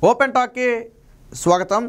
Open టాక్కి స్వాగతం.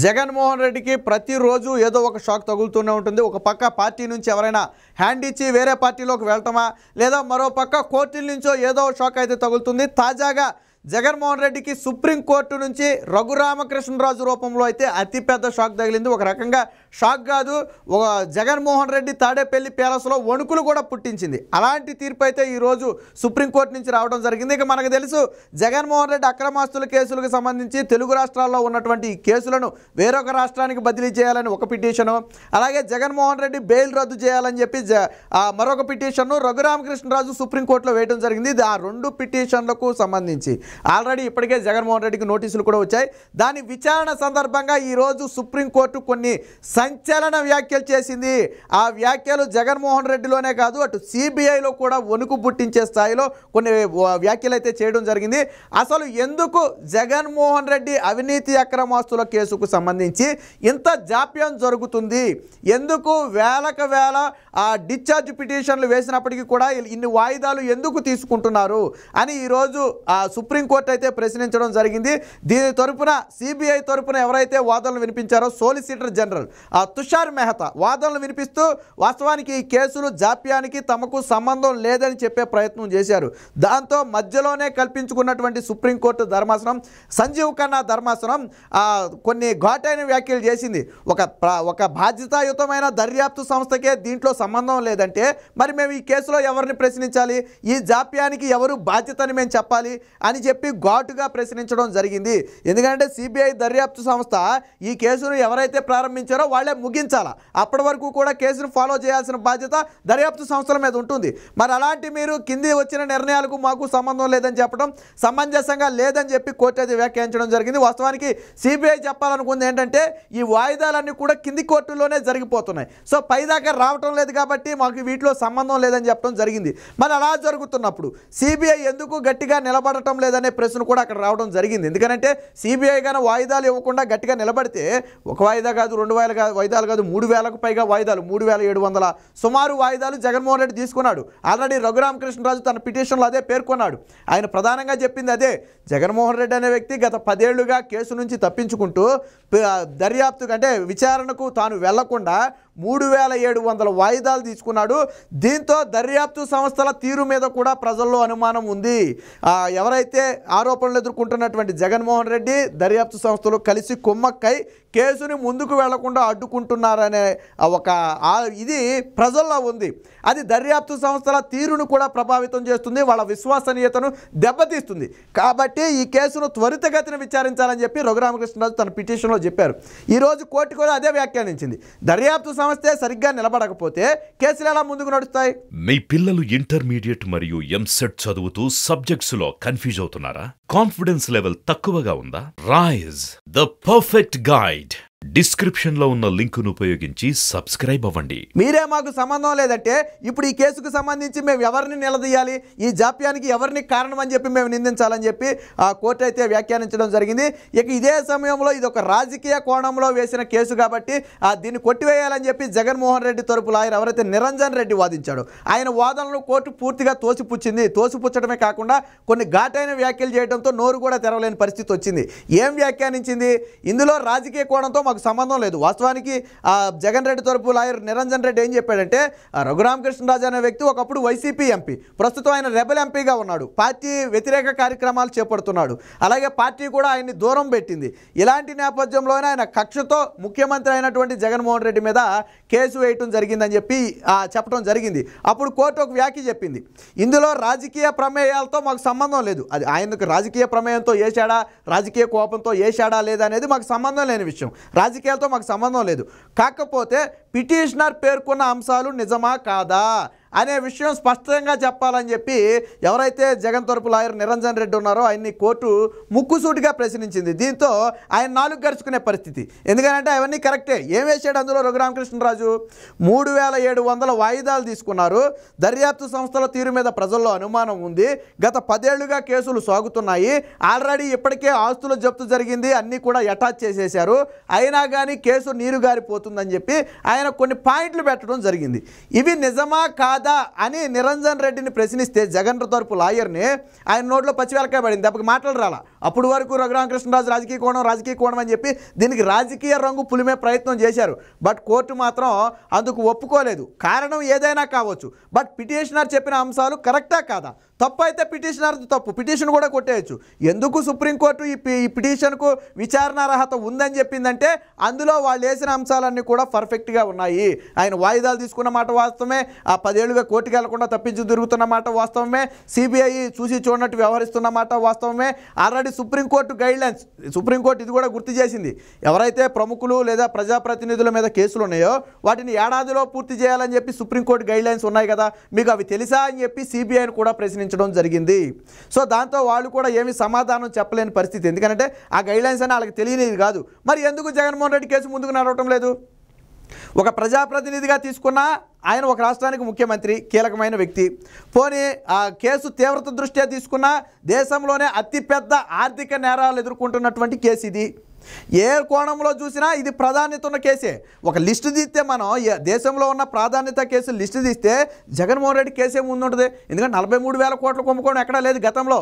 జగన్మోహన్ రెడ్డికి ప్రతిరోజు ఏదో ఒక షాక్ తగులుతూనే ఉంటుంది. ఒక పక్క పార్టీ నుంచి ఎవరైనా హ్యాండ్ ఇచ్చి వేరే పార్టీలోకి వెళ్ళటమా, లేదా మరో పక్క కోర్టుల నుంచో ఏదో షాక్ అయితే తగులుతుంది. తాజాగా జగన్మోహన్ రెడ్డికి సుప్రీంకోర్టు నుంచి రఘురామకృష్ణరాజు రూపంలో అయితే అతిపెద్ద షాక్ తగిలింది. ఒక రకంగా షాక్ కాదు, ఒక జగన్మోహన్ రెడ్డి తాడేపల్లి ప్యాలెస్లో వణుకులు కూడా పుట్టించింది. అలాంటి తీర్పు అయితే ఈరోజు సుప్రీంకోర్టు నుంచి రావడం జరిగింది. ఇక మనకు తెలుసు, జగన్మోహన్ రెడ్డి అక్రమాస్తుల కేసులకు సంబంధించి తెలుగు రాష్ట్రాల్లో ఉన్నటువంటి ఈ కేసులను వేరొక రాష్ట్రానికి బదిలీ చేయాలని ఒక పిటిషను, అలాగే జగన్మోహన్ రెడ్డి బెయిల్ రద్దు చేయాలని చెప్పి మరొక పిటిషన్ను రఘురామకృష్ణరాజు సుప్రీంకోర్టులో వేయడం జరిగింది. ఆ రెండు పిటిషన్లకు సంబంధించి ఆల్రెడీ ఇప్పటికే జగన్మోహన్ రెడ్డికి నోటీసులు కూడా వచ్చాయి. దాని విచారణ సందర్భంగా ఈరోజు సుప్రీంకోర్టు కొన్ని సంచలన వ్యాఖ్యలు చేసింది. ఆ వ్యాఖ్యలు జగన్మోహన్ రెడ్డిలోనే కాదు, అటు సిబిఐలో కూడా వణుకు పుట్టించే స్థాయిలో కొన్ని వ్యాఖ్యలు అయితే చేయడం జరిగింది. అసలు ఎందుకు జగన్మోహన్ రెడ్డి అవినీతి అక్రమాస్తుల కేసుకు సంబంధించి ఇంత జాప్యం జరుగుతుంది, ఎందుకు వేలకు వేల డిశ్చార్జ్ పిటిషన్లు వేసినప్పటికీ కూడా ఇన్ని వాయిదాలు ఎందుకు తీసుకుంటున్నారు అని ఈరోజు సుప్రీంకోర్టు అయితే ప్రశ్నించడం జరిగింది. దీని తరపున సిబిఐ తరపున ఎవరైతే వాదనలు వినిపించారో సోలిసిటర్ జనరల్ తుషార్ మెహతా వాదనలు వినిపిస్తూ వాస్తవానికి ఈ కేసులు జాప్యానికి తమకు సంబంధం లేదని చెప్పే ప్రయత్నం చేశారు. దాంతో మధ్యలోనే కల్పించుకున్నటువంటి సుప్రీంకోర్టు ధర్మాసనం, సంజీవ్ ఖన్నా ధర్మాసనం కొన్ని ఘాటైన వ్యాఖ్యలు చేసింది. ఒక బాధ్యతాయుతమైన దర్యాప్తు సంస్థకే దీంట్లో సంబంధం లేదంటే మరి మేము ఈ కేసులో ఎవరిని ప్రశ్నించాలి, ఈ జాప్యానికి ఎవరు బాధ్యతని మేము చెప్పాలి అని చెప్పి ఘాటుగా ప్రశ్నించడం జరిగింది. ఎందుకంటే సిబిఐ దర్యాప్తు సంస్థ ఈ కేసును ఎవరైతే ప్రారంభించారో వాళ్ళే ముగించాలా, అప్పటి వరకు కూడా కేసును ఫాలో చేయాల్సిన బాధ్యత దర్యాప్తు సంస్థల మీద ఉంటుంది. మరి అలాంటి మీరు కింది వచ్చిన నిర్ణయాలకు మాకు సంబంధం లేదని చెప్పడం సమంజసంగా లేదని చెప్పి కోర్టు అయితే వ్యాఖ్యానించడం జరిగింది. వాస్తవానికి సిబిఐ చెప్పాలనుకుంది ఏంటంటే ఈ వాయిదాలన్నీ కూడా కింది కోర్టులోనే జరిగిపోతున్నాయి, సో పైదాకా రావటం లేదు కాబట్టి మాకు వీటిలో సంబంధం లేదని చెప్పడం జరిగింది. మరి అలా జరుగుతున్నప్పుడు సిబిఐ ఎందుకు గట్టిగా నిలబడటం లేదనే ప్రశ్న కూడా అక్కడ రావడం జరిగింది. ఎందుకంటే సిబిఐ గాన వాయిదాలు ఇవ్వకుండా గట్టిగా నిలబడితే ఒక వాయిదా కాదు, 2 వాయిదాలు కాదు, 3,000కు పైగా వాయిదాలు, 3,700 సుమారు వాయిదాలు జగన్మోహన్ రెడ్డి తీసుకున్నాడు. ఆల్రెడీ రఘురామకృష్ణరాజు తన పిటిషన్లో అదే పేర్కొన్నాడు. ఆయన ప్రధానంగా చెప్పింది అదే, జగన్మోహన్ రెడ్డి అనే వ్యక్తి గత 10 ఏళ్లుగా కేసు నుంచి తప్పించుకుంటూ దర్యాప్తు అంటే విచారణకు తాను వెళ్లకుండా 3,700 వాయిదాలు తీసుకున్నాడు. దీంతో దర్యాప్తు సంస్థల తీరు మీద కూడా ప్రజల్లో అనుమానం ఉంది. ఎవరైతే ఆరోపణలు ఎదుర్కొంటున్నటువంటి జగన్మోహన్ రెడ్డి దర్యాప్తు సంస్థలు కలిసి కుమ్మక్కై కేసుని ముందుకు వెళ్లకుండా అడ్డుకుంటున్నారనే ఒక ఇది ప్రజల్లో ఉంది. అది దర్యాప్తు సంస్థల తీరును కూడా ప్రభావితం చేస్తుంది, వాళ్ళ విశ్వసనీయతను దెబ్బతీస్తుంది. కాబట్టి ఈ కేసును త్వరితగతిన విచారించాలని చెప్పి రఘురామకృష్ణరాజు తన పిటిషన్లో చెప్పారు. ఈరోజు కోర్టు కూడా అదే వ్యాఖ్యానించింది. దర్యాప్తు సంస్థే సరిగ్గా నిలబడకపోతే కేసులు ఎలా ముందుకు నడుస్తాయి? మీ పిల్లలు ఇంటర్మీడియట్ మరియు ఎంసెట్ చదువుతూ సబ్జెక్ట్స్ లో కన్ఫ్యూజ్ అవుతున్నారా? కాన్ఫిడెన్స్ లెవెల్ తక్కువగా ఉందా? Rise the perfect guide description లో ఉన్న లింకును ఉపయోగించి సబ్స్క్రైబ్ అవ్వండి. మీరే మాకు సంబంధం లేదంటే ఇప్పుడు ఈ కేసుకు సంబంధించి మేము ఎవరిని నిలదీయాలి, ఈ జాప్యానికి ఎవరిని కారణం అని చెప్పి మేము నిందించాలని చెప్పి కోర్టు అయితే వ్యాఖ్యానించడం జరిగింది. ఇక ఇదే సమయంలో ఇది ఒక రాజకీయ కోణంలో వేసిన కేసు కాబట్టి దీన్ని కొట్టివేయాలని చెప్పి జగన్మోహన్ రెడ్డి తరపు లాయర్ ఎవరైతే నిరంజన్ రెడ్డి వాదించాడో ఆయన వాదనలు కోర్టు పూర్తిగా తోసిపుచ్చింది. తోసిపుచ్చడమే కాకుండా కొన్ని ఘాటైన వ్యాఖ్యలు చేయడంతో నోరు కూడా తెరవలేని పరిస్థితి వచ్చింది. ఏం వ్యాఖ్యానించింది? ఇందులో రాజకీయ కోణంతో మాకు సంబంధం లేదు. వాస్తవానికి జగన్ రెడ్డి తరపు లాయర్ నిరంజన్ రెడ్డి ఏం చెప్పాడంటే రఘురామకృష్ణరాజు అనే వ్యక్తి ఒకప్పుడు వైసీపీ ఎంపీ, ప్రస్తుతం ఆయన రెబెల్ ఎంపీగా ఉన్నాడు, పార్టీ వ్యతిరేక కార్యక్రమాలు చేపడుతున్నాడు, అలాగే పార్టీ కూడా ఆయన్ని దూరం పెట్టింది. ఇలాంటి నేపథ్యంలోనే ఆయన కక్షతో ముఖ్యమంత్రి అయినటువంటి జగన్మోహన్ రెడ్డి మీద కేసు వేయటం జరిగిందని చెప్పి చెప్పడం జరిగింది. అప్పుడు కోర్టు ఒక వ్యాఖ్య చెప్పింది, ఇందులో రాజకీయ ప్రమేయాలతో మాకు సంబంధం లేదు. అది ఆయనకు రాజకీయ ప్రమేయంతో వేశాడా, రాజకీయ కోపంతో వేశాడా లేదా అనేది మాకు సంబంధం లేని విషయం, రాజకీయాలతో మాకు సంబంధం లేదు. కాకపోతే పిటిషనర్ పేర్కొన్న అంశాలు నిజమా కాదా అనే విషయం స్పష్టంగా చెప్పాలని చెప్పి ఎవరైతే జగన్ తరపు లాయర్ నిరంజన్ రెడ్డి ఉన్నారో ఆయన్ని కోర్టు ముక్కుసూటిగా ప్రశ్నించింది. దీంతో ఆయన నాలుగు గరుచుకునే పరిస్థితి. ఎందుకంటే అవన్నీ కరెక్టే. ఏం వేసాడు అందులో రఘురామకృష్ణరాజు? 3,700 వాయిదాలు తీసుకున్నారు. దర్యాప్తు సంస్థల తీరు మీద ప్రజల్లో అనుమానం ఉంది. గత 10 ఏళ్లుగా కేసులు సాగుతున్నాయి. ఆల్రెడీ ఇప్పటికే ఆస్తుల జప్తు జరిగింది, అన్నీ కూడా అటాచ్ చేసేశారు. అయినా కానీ కేసు నీరు గారిపోతుందని చెప్పి ఆయన కొన్ని పాయింట్లు పెట్టడం జరిగింది. ఇవి నిజమా కాదా కాదా అని నిరంజన్ రెడ్డిని ప్రశ్నిస్తే జగన్ తరపు లాయర్ని ఆయన నోట్లో పచ్చివెలకాయ పడింది, అప్పటికి మాటలు రాలా. అప్పుడు వరకు రఘురామకృష్ణరాజు రాజకీయ కోణం అని చెప్పి దీనికి రాజకీయ రంగు పులిమే ప్రయత్నం చేశారు. బట్ కోర్టు మాత్రం అందుకు ఒప్పుకోలేదు. కారణం ఏదైనా కావచ్చు, బట్ పిటిషనర్ చెప్పిన అంశాలు కరెక్టా కాదా? తప్పు అయితే పిటిషనర్ తప్పు, పిటిషన్ కూడా కొట్టేయచ్చు. ఎందుకు సుప్రీంకోర్టు ఈ పిటిషన్కు విచారణ అర్హత ఉందని చెప్పిందంటే అందులో వాళ్ళు వేసిన అంశాలన్నీ కూడా పర్ఫెక్ట్గా ఉన్నాయి. ఆయన వాయిదాలు తీసుకున్న మాట వాస్తవమే, ఆ 10 ఏళ్ళుగా కోర్టుకు వెళ్లకుండా తప్పించి తిరుగుతున్న మాట వాస్తవమే, సిబిఐ చూసి చూడనట్టు వ్యవహరిస్తున్న మాట వాస్తవమే. ఆల్రెడీ సుప్రీంకోర్టు గైడ్లైన్స్, సుప్రీంకోర్టు ఇది కూడా గుర్తు చేసింది, ఎవరైతే ప్రముఖులు లేదా ప్రజాప్రతినిధుల మీద కేసులు ఉన్నాయో వాటిని ఏడాదిలో పూర్తి చేయాలని చెప్పి సుప్రీంకోర్టు గైడ్లైన్స్ ఉన్నాయి కదా, మీకు అవి తెలుసా అని చెప్పి సిబిఐని కూడా ప్రశ్నించడం జరిగింది. సో దాంతో వాళ్ళు కూడా ఏమీ సమాధానం చెప్పలేని పరిస్థితి, ఎందుకంటే ఆ గైడ్లైన్స్ అని వాళ్ళకి తెలియనిది కాదు. మరి ఎందుకు జగన్మోహన్ రెడ్డి కేసు ముందుకు నడవటం లేదు? ఒక ప్రజాప్రతినిధిగా తీసుకున్న ఆయన ఒక రాష్ట్రానికి ముఖ్యమంత్రి, కీలకమైన వ్యక్తి. పోనీ ఆ కేసు తీవ్రత దృష్ట్యా తీసుకున్న దేశంలోనే అతిపెద్ద ఆర్థిక నేరాలు ఎదుర్కొంటున్నటువంటి కేసు ఇది. ఏ కోణంలో చూసినా ఇది ప్రాధాన్యత ఉన్న కేసే. ఒక లిస్టు తీస్తే మనం దేశంలో ఉన్న ప్రాధాన్యత కేసులు లిస్టు తీస్తే జగన్మోహన్ రెడ్డి కేసే ముందు ఉంటుంది. ఎందుకంటే 43,000 కోట్లు కుంభకోణం ఎక్కడా లేదు గతంలో.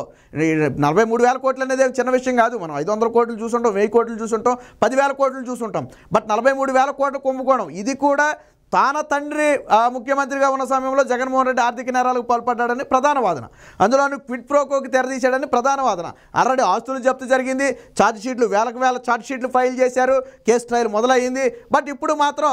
43,000 కోట్లు అనేది చిన్న విషయం కాదు. మనం 500 కోట్లు చూసుంటాం, 1000 కోట్లు చూసుంటాం, 10,000 కోట్లు చూసుంటాం. బట్ 43,000 కోట్ల కుంభకోణం ఇది కూడా తాన తండ్రి ముఖ్యమంత్రిగా ఉన్న సమయంలో జగన్మోహన్ రెడ్డి ఆర్థిక నేరాలకు పాల్పడ్డాడని ప్రధాన వాదన. అందులోని క్విడ్ ప్రోకోకి తెరదీశాడని ప్రధాన వాదన. ఆల్రెడీ ఆస్తులు జప్తు జరిగింది, ఛార్జ్ షీట్లు వేలకు వేల ఛార్జ్ షీట్లు ఫైల్ చేశారు, కేసు ట్రయల్ మొదలైంది. బట్ ఇప్పుడు మాత్రం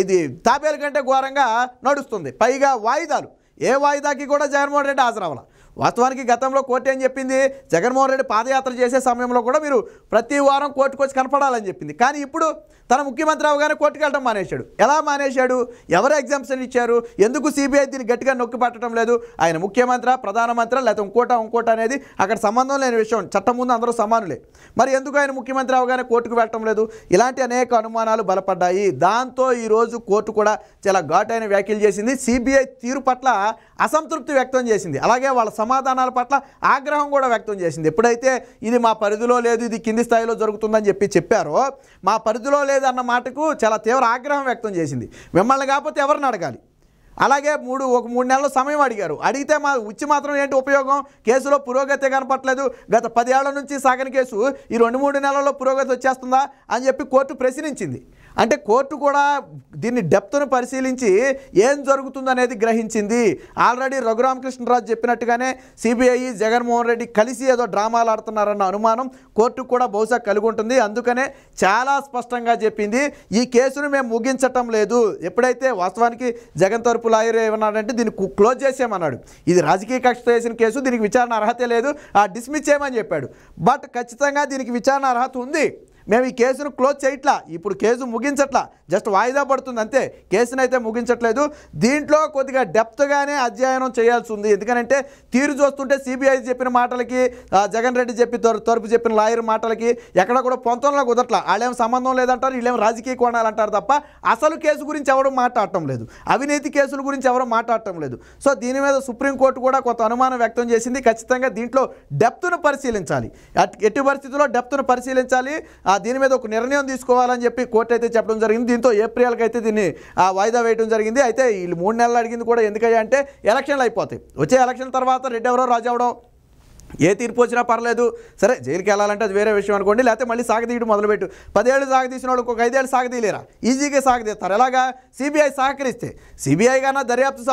ఇది తాబేలు కంటే ఘోరంగా నడుస్తుంది. పైగా వాయిదాలు, ఏ వాయిదాకి కూడా జగన్మోహన్ రెడ్డి హాజరవ్వాలి. వాస్తవానికి గతంలో కోర్టు ఏం చెప్పింది, జగన్మోహన్ రెడ్డి పాదయాత్ర చేసే సమయంలో కూడా మీరు ప్రతి వారం కోర్టుకు వచ్చి కనపడాలని చెప్పింది. కానీ ఇప్పుడు తన ముఖ్యమంత్రి అవగానే కోర్టుకు వెళ్ళడం మానేశాడు. ఎలా మానేశాడు? ఎవరు ఎగ్జామ్షన్ ఇచ్చారు? ఎందుకు సిబిఐ దీన్ని గట్టిగా నొక్కి పట్టడం లేదు? ఆయన ముఖ్యమంత్రి, ప్రధానమంత్రి, లేకపోతే ఇంకోట అనేది అక్కడ సంబంధం లేని విషయం. చట్టం ముందు అందరూ సమానులే. మరి ఎందుకు ఆయన ముఖ్యమంత్రి అవగానే కోర్టుకు వెళ్ళటం లేదు? ఇలాంటి అనేక అనుమానాలు బలపడ్డాయి. దాంతో ఈరోజు కోర్టు కూడా చాలా ఘాటైన వ్యాఖ్యలు చేసింది. సిబిఐ తీరు పట్ల అసంతృప్తి వ్యక్తం చేసింది. అలాగే వాళ్ళ సమాధానాల పట్ల ఆగ్రహం కూడా వ్యక్తం చేసింది. ఎప్పుడైతే ఇది మా పరిధిలో లేదు, ఇది కింది స్థాయిలో జరుగుతుందని చెప్పారో, మా పరిధిలో లేదన్న మాటకు చాలా తీవ్ర ఆగ్రహం వ్యక్తం చేసింది. మిమ్మల్ని కాకపోతే ఎవరిని అడగాలి? అలాగే ఒక 3 నెలల సమయం అడిగారు. అడిగితే వచ్చి మాత్రం ఏంటి ఉపయోగం? కేసులో పురోగతి కనపట్లేదు. గత 10 ఏళ్ల నుంచి సాగని కేసు ఈ 2-3 నెలల్లో పురోగతి వచ్చేస్తుందా అని చెప్పి కోర్టు ప్రశ్నించింది. అంటే కోర్టు కూడా దీన్ని డెప్త్ను పరిశీలించి ఏం జరుగుతుందనేది గ్రహించింది. ఆల్రెడీ రఘురామకృష్ణరాజు చెప్పినట్టుగానే సిబిఐ, జగన్మోహన్ రెడ్డి కలిసి ఏదో డ్రామాలు ఆడుతున్నారన్న అనుమానం కోర్టుకు కూడా బహుశా కలిగి ఉంటుంది. అందుకనే చాలా స్పష్టంగా చెప్పింది, ఈ కేసును మేము ముగించటం లేదు. ఎప్పుడైతే వాస్తవానికి జగన్ తరపు లాయర్ ఏమన్నాడంటే దీన్ని క్లోజ్ చేసేయమన్నాడు. ఇది రాజకీయ కక్షతో వేసిన కేసు, దీనికి విచారణ అర్హత లేదు, డిస్మిస్ చేయమని చెప్పాడు. బట్ ఖచ్చితంగా దీనికి విచారణ అర్హత ఉంది. మేము ఈ కేసును క్లోజ్ చేయట్లా, ఇప్పుడు కేసు ముగించట్లా, జస్ట్ వాయిదా పడుతుంది అంతే, కేసును అయితే ముగించట్లేదు. దీంట్లో కొద్దిగా డెప్త్గానే అధ్యయనం చేయాల్సి ఉంది. ఎందుకంటే తీరు చూస్తుంటే సిబిఐ చెప్పిన మాటలకి, జగన్ రెడ్డి తరపు చెప్పిన లాయర్ మాటలకి ఎక్కడ కూడా పొంతంలో కుదరట్లా. వాళ్ళేం సంబంధం లేదంటారు, వీళ్ళేం రాజకీయ కోణాలు అంటారు తప్ప అసలు కేసు గురించి ఎవరు మాట్లాడటం లేదు, అవినీతి కేసుల గురించి ఎవరు మాట్లాడటం లేదు. సో దీని మీద సుప్రీంకోర్టు కూడా కొంత అనుమానం వ్యక్తం చేసింది. ఖచ్చితంగా దీంట్లో డెప్త్ను పరిశీలించాలి, ఎట్టి పరిస్థితుల్లో డెప్త్ను పరిశీలించాలి, దీని మీద ఒక నిర్ణయం తీసుకోవాలని చెప్పి కోర్టు అయితే చెప్పడం జరిగింది. దీంతో ఏప్రిల్కి అయితే దీన్ని వాయిదా వేయడం జరిగింది. అయితే వీళ్ళు 3 నెలలు అడిగింది కూడా ఎందుకయ్యా అంటే ఎలక్షన్లు అయిపోతాయి. వచ్చే ఎలక్షన్ తర్వాత రెడ్డి ఎవరో రాజు అవడం, ఏ తీర్పు వచ్చినా పర్లేదు, సరే జైలుకి వెళ్ళాలంటే అది వేరే విషయం అనుకోండి, లేకపోతే మళ్ళీ సాగదీయడం మొదలుపెట్టు. 10 ఏళ్ళు సాగదీసిన వాళ్ళు ఇంకొక 5 ఏళ్ళు సాగదీయలేరా? ఈజీగా సాగదీస్తారు. ఎలాగా? సిబిఐ సహకరిస్తే, సిబిఐ గానా దర్యాప్తు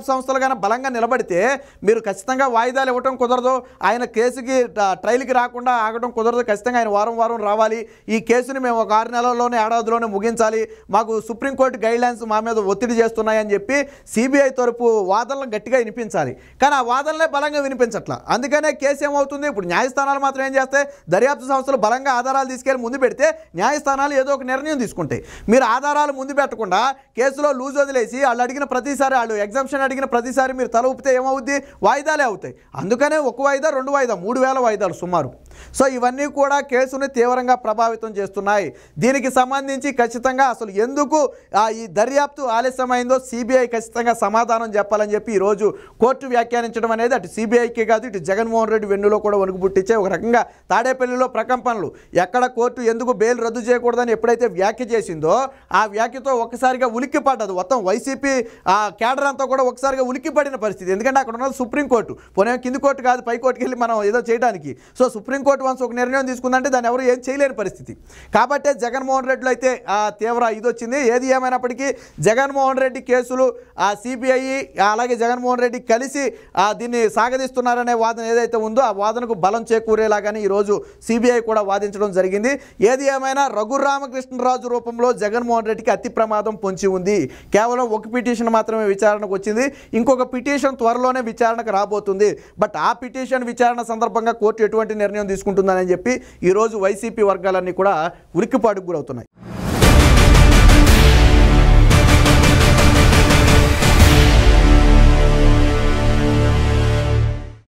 సంస్థలు గానా బలంగా నిలబడితే మీరు ఖచ్చితంగా వాయిదాలు ఇవ్వటం కుదరదు. ఆయన కేసుకి ట్రయల్కి రాకుండా ఆగడం కుదరదు. ఖచ్చితంగా ఆయన వారం రావాలి. ఈ కేసుని మేము ఒక 6 నెలల్లోనే, ఏడాదిలోనే ముగించాలి, మాకు సుప్రీంకోర్టు గైడ్లైన్స్ మా మీద ఒత్తిడి చేస్తున్నాయని చెప్పి సిబిఐ తరపు వాదనలు గట్టిగా వినిపించాలి. కానీ ఆ వాదనలే బలంగా వినిపించట్లా. అందుకనే కేసు ఏమవుతుంది, ఇప్పుడు న్యాయస్థానాలు మాత్రం ఏం చేస్తాయి, దర్యాప్తు సంస్థలు బలంగా ఆధారాలు తీసుకెళ్ళి ముందు పెడితే న్యాయస్థానాలు ఏదో ఒక నిర్ణయం తీసుకుంటాయి. మీరు ఆధారాలు ముందు పెట్టకుండా కేసులో లూజ్ వదిలేసి వాళ్ళు అడిగిన ప్రతిసారి, వాళ్ళు ఎగ్జామ్షన్ అడిగిన ప్రతిసారి మీరు తల ఊపితే ఏమవుద్ది? వాయిదాలే అవుతాయి. అందుకనే 1 వాయిదా, 2 వాయిదా, 3,000 వాయిదాలు సుమారు. సో ఇవన్నీ కూడా కేసుని తీవ్రంగా ప్రభావితం చేస్తున్నాయి. దీనికి సంబంధించి ఖచ్చితంగా అసలు ఎందుకు ఈ దర్యాప్తు ఆలస్యమైందో సిబిఐ ఖచ్చితంగా సమాధానం చెప్పాలని చెప్పి ఈరోజు కోర్టు వ్యాఖ్యానించడం అనేది అటు సిబిఐకి కాదు, ఇటు జగన్మోహన్ జగన్మోహన్ రెడ్డి వెన్నులో కూడా వణుకు పుట్టించే ఒక రకంగా తాడేపల్లిలో ప్రకంపనలు. ఎక్కడ కోర్టు ఎందుకు బెయిల్ రద్దు చేయకూడదని ఎప్పుడైతే వ్యాఖ్య చేసిందో ఆ వ్యాఖ్యతో ఒక్కసారిగా ఉలిక్కి పడ్డది మొత్తం వైసీపీ కేడర్ అంతా కూడా ఒకసారిగా ఉలిక్కి పడిన పరిస్థితి. ఎందుకంటే అక్కడ ఉన్నది సుప్రీంకోర్టు, పోనీ కింది కోర్టు కాదు, పై కోర్టుకి వెళ్ళి మనం ఏదో చేయడానికి. సో సుప్రీంకోర్టు వన్స్ ఒక నిర్ణయం తీసుకుందంటే దాన్ని ఎవరు ఏం చేయలేని పరిస్థితి. కాబట్టే జగన్మోహన్ రెడ్డిలో అయితే తీవ్ర ఇది వచ్చింది. ఏది ఏమైనప్పటికీ జగన్మోహన్ రెడ్డి కేసులు సిబిఐ అలాగే జగన్మోహన్ రెడ్డి కలిసి దీన్ని సాగదీస్తున్నారనే వాదన ఏదైతే ఉందో ఆ వాదనకు బలం చేకూరేలాగానే ఈరోజు సిబిఐ కూడా వాదించడం జరిగింది. ఏది ఏమైనా రఘురామకృష్ణరాజు రూపంలో జగన్మోహన్ రెడ్డికి అతి ప్రమాదం పొంచి ఉంది. కేవలం ఒక పిటిషన్ మాత్రమే విచారణకు వచ్చింది, ఇంకొక పిటిషన్ త్వరలోనే విచారణకు రాబోతుంది. బట్ ఆ పిటిషన్ విచారణ సందర్భంగా కోర్టు ఎటువంటి నిర్ణయం తీసుకుంటుందని చెప్పి ఈరోజు వైసీపీ వర్గాలన్నీ కూడా ఉలిక్కిపాటుకు గురవుతున్నాయి.